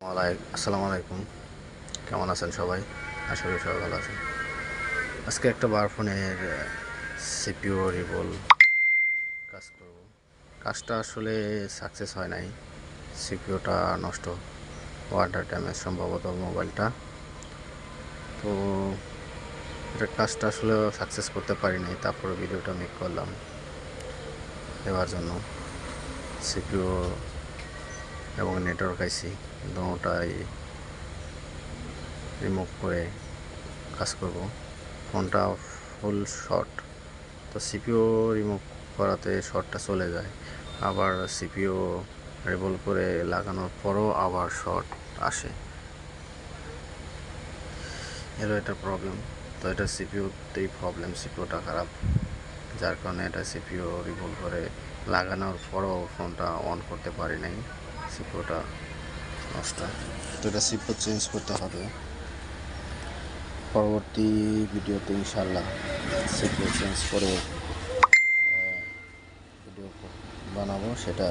আসসালামু আলাইকুম, কেমন আছেন সবাই? আশা করি সবাই ভালো আছেন। আজকে একটা বার ফোনের সিপিইউ রিবল কাজ করব। কাজটা আসলে সাকসেস হয় নাই। সিপিইউটা নষ্ট, ওয়াটার ড্যামেজ সম্ভবত মোবাইলটা। তো এটা কাজটা আসলে সাকসেস করতে পারি নাই, তারপরে ভিডিওটা মেক করলাম দেওয়ার জন্য। সিপিইউ এবং নেটওয়ার্ক আইসি দুটোটাই রিমুভ করে কাজ করব। ফোনটা ফুল শর্ট, তো সিপিইউ রিমুভ করাতে শর্টটা চলে যায়, আবার সিপিইউ রিবল করে লাগানোর পরও আবার শর্ট আসে। এরও একটা প্রবলেম। তো এটা সিপিইউতেই প্রবলেম, সিপিইউটা খারাপ, যার কারণে এটা সিপিইউ রিবল করে লাগানোর পরও ফোনটা অন করতে পারি নাই, সিপিইউটা নষ্ট। তো এটা সিপিইউ চেঞ্জ করতে হবে। পরবর্তী ভিডিওতে ইনশাল্লাহ সিপিইউ চেঞ্জ করে ভিডিও বানাবো, সেটা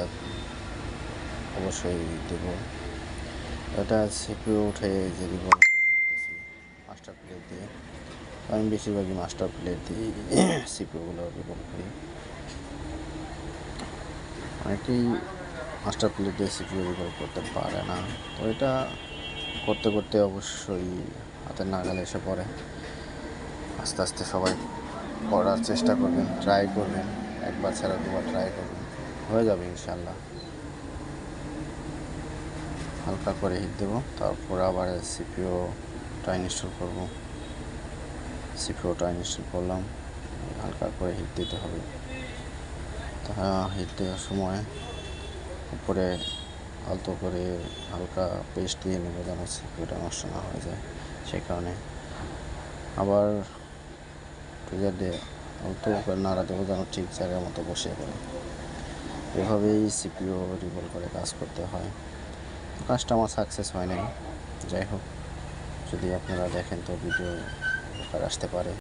অবশ্যই দেব। এটা সিপিইউ উঠে যে রিবল করতেছি মাস্টার প্লেট দিয়ে, আমি বেশিরভাগই মাস্টার প্লেট দিয়ে সিপিইউগুলো রিবল করি। অনেকেই মাস্টার প্লেট দিয়ে সিপিইউ রিবল করতে পারে না, তো এটা করতে করতে অবশ্যই হাতের নাগালে এসে পড়ে। আস্তে আস্তে সবাই করার চেষ্টা করবেন, ট্রাই করবেন, একবার ছাড়া দুবার ট্রাই করবেন, হয়ে যাবে ইনশাল্লাহ। হালকা করে হিট দেবো, তারপর আবার সিপিইউটা ইনস্টল করব। সিপিইউটা ইনস্টল করলাম, হালকা করে হিট দিতে হবে। তা হিট দেওয়ার সময় উপরে আলতো করে হালকা পেস্ট দিয়ে নেবো, যেন সিপিইউটা নষ্ট না হয়ে যায়। সেই কারণে আবার ট্রিগার দিয়ে আলতো করে নাড়া দেবো, যেন ঠিক জায়গার মতো বসে পড়ে। এভাবেই সিপিইউ রিবল করে কাজ করতে হয়। কাজটা আমার সাকসেস হয় নাই, যাই হোক, যদি আপনারা দেখেন তো ভিডিও আসতে পারে।